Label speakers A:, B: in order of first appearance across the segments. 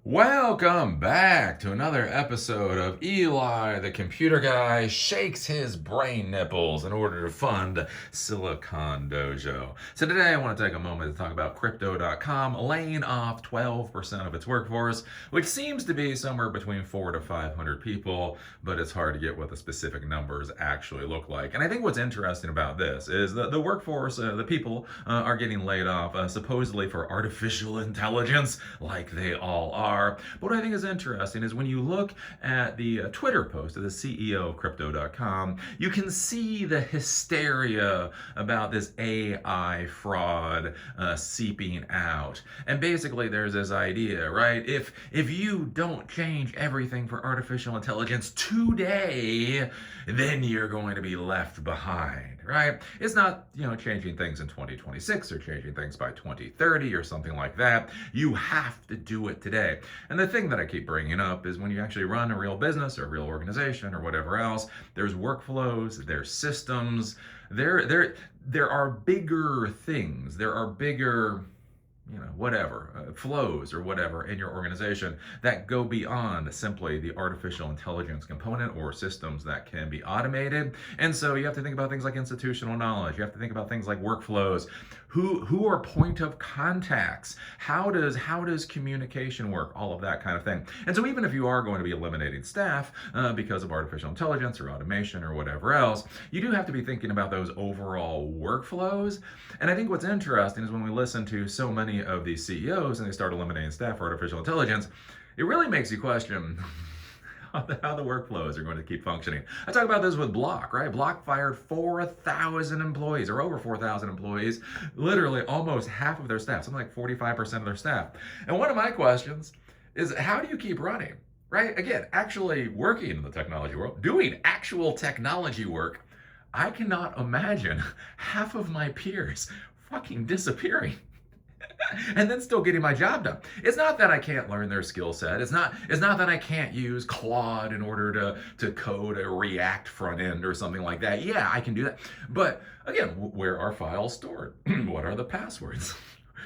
A: Welcome back to another episode of Eli, the computer guy, shakes his brain nipples in order to fund Silicon Dojo. So today I want to take a moment to talk about Crypto.com laying off 12% of its workforce, which seems to be somewhere between 400 to 500 people, but it's hard to get what the specific numbers actually look like. And I think what's interesting about this is that the workforce, the people, are getting laid off supposedly for artificial intelligence, like they all are. But what I think is interesting is when you look at the Twitter post of the CEO of Crypto.com, you can see the hysteria about this AI fraud seeping out. And basically, there's this idea, right? If you don't change everything for artificial intelligence today, then you're going to be left behind, right? It's not, changing things in 2026 or changing things by 2030 or something like that. You have to do it today. And the thing that I keep bringing up is when you actually run a real business or a real organization or whatever else, there's workflows, there's systems, there are bigger things, there are bigger flows or whatever in your organization that go beyond simply the artificial intelligence component or systems that can be automated. And so you have to think about things like institutional knowledge. You have to think about things like workflows. Who are point of contacts? How does communication work? All of that kind of thing. And so even if you are going to be eliminating staff because of artificial intelligence or automation or whatever else, you do have to be thinking about those overall workflows. And I think what's interesting is when we listen to so many of these CEOs and they start eliminating staff for artificial intelligence, it really makes you question how the workflows are going to keep functioning. I talk about this with Block, right? Block fired 4,000 employees or over 4,000 employees, literally almost half of their staff, something like 45% of their staff. And one of my questions is, how do you keep running, right? Again, actually working in the technology world, doing actual technology work, I cannot imagine half of my peers fucking disappearing and then still getting my job done. It's not that I can't learn their skill set. It's not that I can't use Claude in order to code a React front end or something like that. Yeah, I can do that. But again, where are files stored? What are the passwords?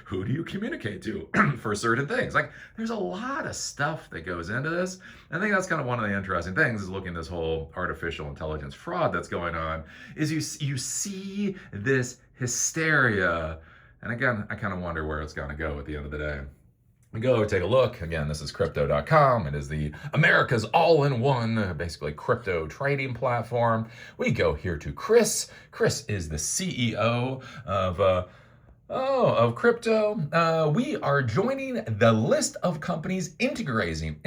A: Who do you communicate to for certain things? Like, there's a lot of stuff that goes into this. I think that's kind of one of the interesting things is looking at this whole artificial intelligence fraud that's going on, is you see this hysteria. And again, I kind of wonder where it's going to go at the end of the day. We go take a look. Again, this is Crypto.com. It is the America's all-in-one, basically crypto trading platform. We go here to Chris. Chris is the CEO of crypto. We are joining the list of companies integrating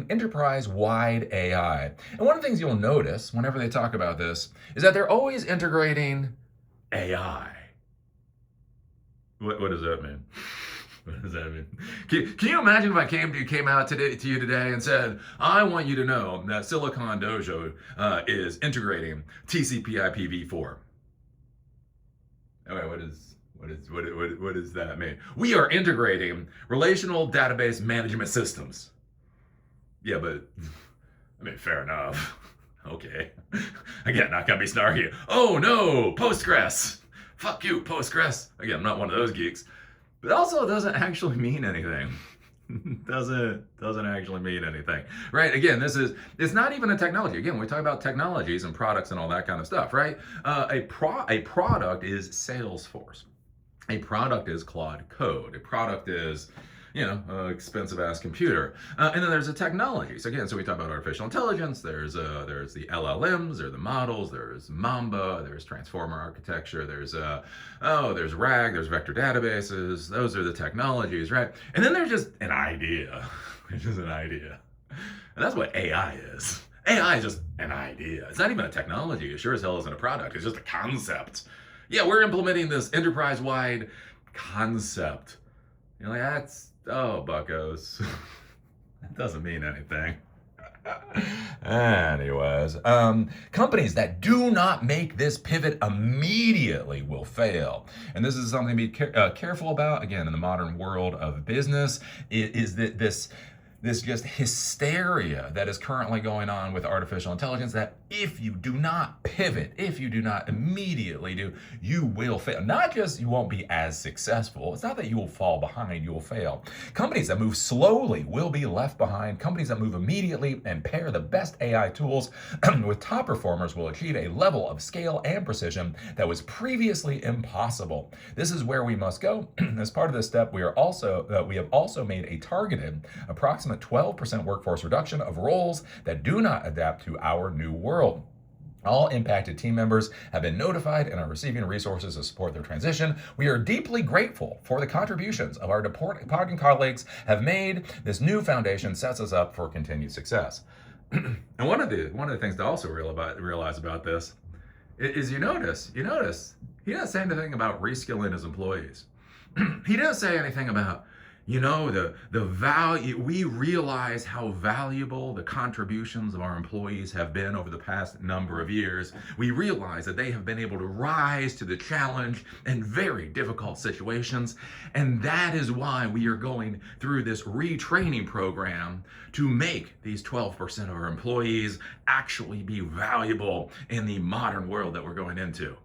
A: enterprise-wide AI. And one of the things you'll notice whenever they talk about this is that they're always integrating AI. What does that mean? What does that mean? Can you imagine if I came out to you today and said, I want you to know that Silicon Dojo is integrating TCP/IPv4. Okay, what does that mean? We are integrating relational database management systems. Yeah, but I mean, fair enough. Okay. Again, not gonna be snarky. Oh no, Postgres. Fuck you, Postgres. Again, I'm not one of those geeks. But also, it doesn't actually mean anything. doesn't actually mean anything, right? Again, it's not even a technology. Again, we talk about technologies and products and all that kind of stuff, right? A product is Salesforce. A product is Claude Code. A product is expensive ass computer. And then there's a technology. So we talk about artificial intelligence. There's the LLMs, there's the models, there's Mamba, there's transformer architecture, there's RAG, there's vector databases. Those are the technologies, right? And then there's just an idea. It's just an idea. And that's what AI is. AI is just an idea. It's not even a technology. It sure as hell isn't a product. It's just a concept. Yeah, we're implementing this enterprise-wide concept. Buckos. That doesn't mean anything. Anyways, companies that do not make this pivot immediately will fail. And this is something to be careful about, again, in the modern world of business, is that this this just hysteria that is currently going on with artificial intelligence, that if you do not pivot, if you do not immediately do, you will fail. Not just you won't be as successful. It's not that you will fall behind, you will fail. Companies that move slowly will be left behind. Companies that move immediately and pair the best AI tools with top performers will achieve a level of scale and precision that was previously impossible. This is where we must go. As part of this step, we have also made a targeted approximate 12% workforce reduction of roles that do not adapt to our new world. All impacted team members have been notified and are receiving resources to support their transition. We are deeply grateful for the contributions of our departing colleagues have made. This new foundation sets us up for continued success. And one of the things to also realize about this is you notice he doesn't say anything about reskilling his employees. He doesn't say anything about, the value. We realize how valuable the contributions of our employees have been over the past number of years. We realize that they have been able to rise to the challenge in very difficult situations. And that is why we are going through this retraining program to make these 12% of our employees actually be valuable in the modern world that we're going into.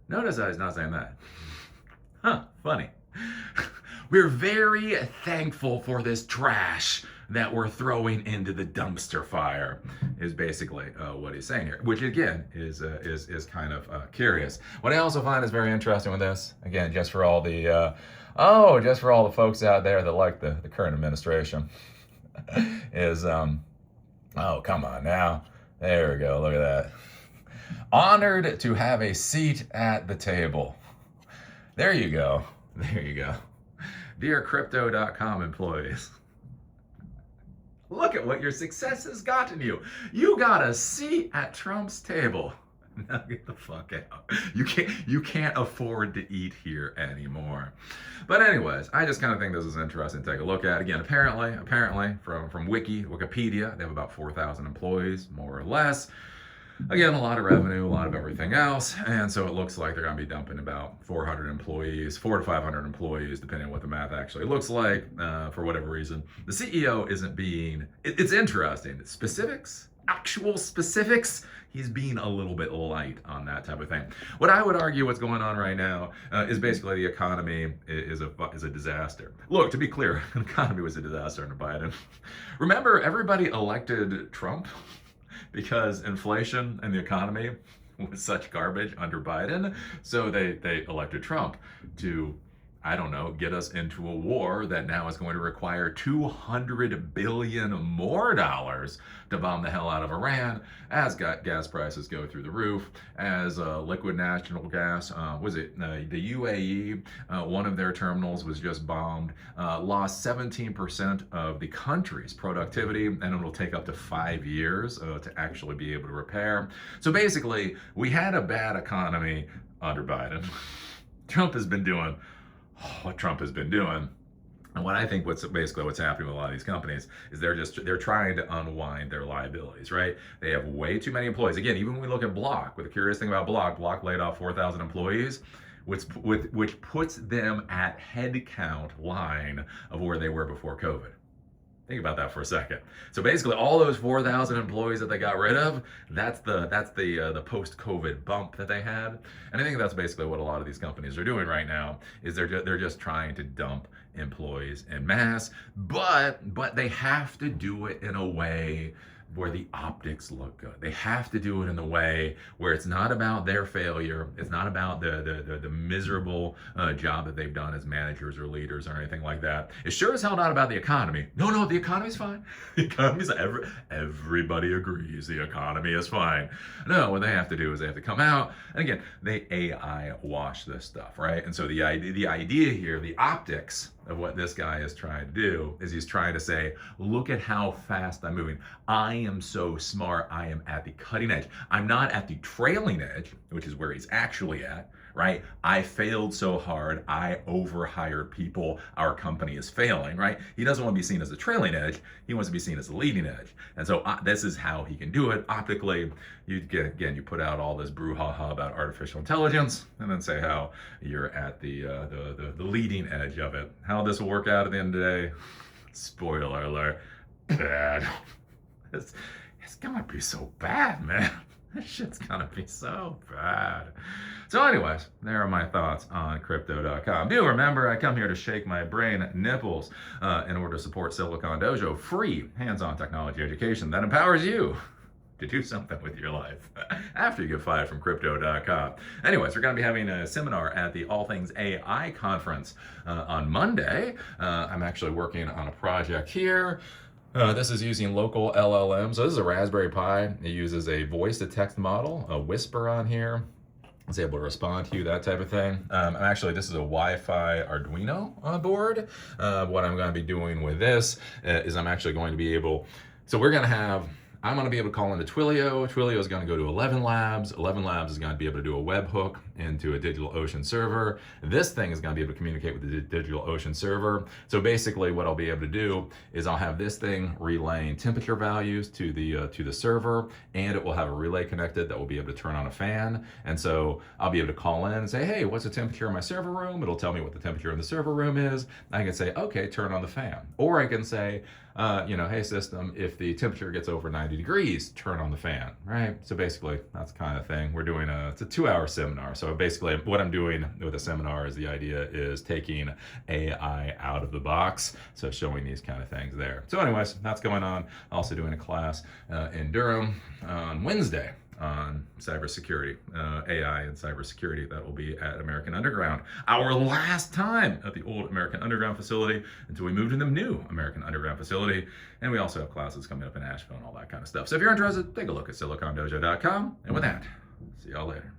A: Notice that he's not saying that. Funny. We're very thankful for this trash that we're throwing into the dumpster fire, is basically what he's saying here, which again is kind of curious. What I also find is very interesting with this, again, just for all the folks out there that like the current administration, is oh, come on now. There we go. Look at that. Honored to have a seat at the table. There you go. There you go. Dear Crypto.com employees, look at what your success has gotten you. You got a seat at Trump's table. Now get the fuck out. You can't afford to eat here anymore. But anyways, I just kind of think this is interesting to take a look at. Again, apparently from Wikipedia, they have about 4,000 employees, more or less. Again, a lot of revenue, a lot of everything else, and so it looks like they're going to be dumping about 400 employees, 400 to 500 employees, depending on what the math actually looks like, for whatever reason. The CEO isn't being, it's interesting, actual specifics, he's being a little bit light on that type of thing. What I would argue what's going on right now is basically the economy is a disaster. Look, to be clear, the economy was a disaster under Biden. Remember, everybody elected Trump because inflation and the economy was such garbage under Biden. So they elected Trump to, I don't know, get us into a war that now is going to require $200 billion more to bomb the hell out of Iran, as gas prices go through the roof, as liquid natural gas, the UAE, one of their terminals was just bombed, lost 17% of the country's productivity, and it'll take up to 5 years to actually be able to repair. So basically, we had a bad economy under Biden. Trump has been doing what Trump has been doing. And what I think what's happening with a lot of these companies is they're trying to unwind their liabilities, right? They have way too many employees. Again, even when we look at Block, the curious thing about Block laid off 4,000 employees, which puts them at head count line of where they were before COVID. Think about that for a second. So basically, all those 4,000 employees that they got rid of, that's the post-COVID bump that they had. And I think that's basically what a lot of these companies are doing right now. Is they're just trying to dump employees en masse, but they have to do it in a way where the optics look good. They have to do it in a way where it's not about their failure. It's not about the miserable job that they've done as managers or leaders or anything like that. It's sure as hell not about the economy. No, the economy's fine. The economy's everybody agrees the economy is fine. No, what they have to do is they have to come out and again they AI wash this stuff, right? And so the idea here, the optics of what this guy is trying to do is he's trying to say, look at how fast I'm moving. I am so smart. I am at the cutting edge. I'm not at the trailing edge, which is where he's actually at, right? I failed so hard. I overhired people. Our company is failing, right? He doesn't want to be seen as the trailing edge. He wants to be seen as the leading edge. And so this is how he can do it optically. You put out all this brouhaha about artificial intelligence and then say how you're at the leading edge of it. How this will work out at the end of the day, spoiler alert, bad. It's, it's gonna be so bad, man. This shit's gonna be so bad. So anyways, there are my thoughts on crypto.com. Do remember, I come here to shake my brain nipples in order to support Silicon Dojo, free hands-on technology education that empowers you to do something with your life after you get fired from crypto.com. Anyways, we're going to be having a seminar at the All Things AI conference on Monday. I'm actually working on a project here. This is using local LLM. So this is a Raspberry Pi. It uses a voice-to-text model, a Whisper on here. It's able to respond to you, that type of thing. This is a Wi-Fi Arduino board. What I'm going to be doing with this is I'm actually going to be able, I'm going to be able to call into Twilio. Twilio is going to go to 11 Labs. 11 Labs is going to be able to do a webhook into a DigitalOcean server. This thing is going to be able to communicate with the DigitalOcean server. So basically what I'll be able to do is I'll have this thing relaying temperature values to the server, and it will have a relay connected that will be able to turn on a fan. And so I'll be able to call in and say, hey, what's the temperature in my server room? It'll tell me what the temperature in the server room is. I can say, okay, turn on the fan. Or I can say, hey system, if the temperature gets over 90 degrees, turn on the fan, right? So basically that's the kind of thing. We're doing it's a 2-hour seminar. So basically what I'm doing with a seminar is the idea is taking AI out of the box. So showing these kind of things there. So anyways, that's going on. Also doing a class in Durham on Wednesday on cybersecurity, AI and cybersecurity. That will be at American Underground. Our last time at the old American Underground facility until we move to the new American Underground facility. And we also have classes coming up in Asheville and all that kind of stuff. So if you're interested, take a look at silicondojo.com. And with that, see y'all later.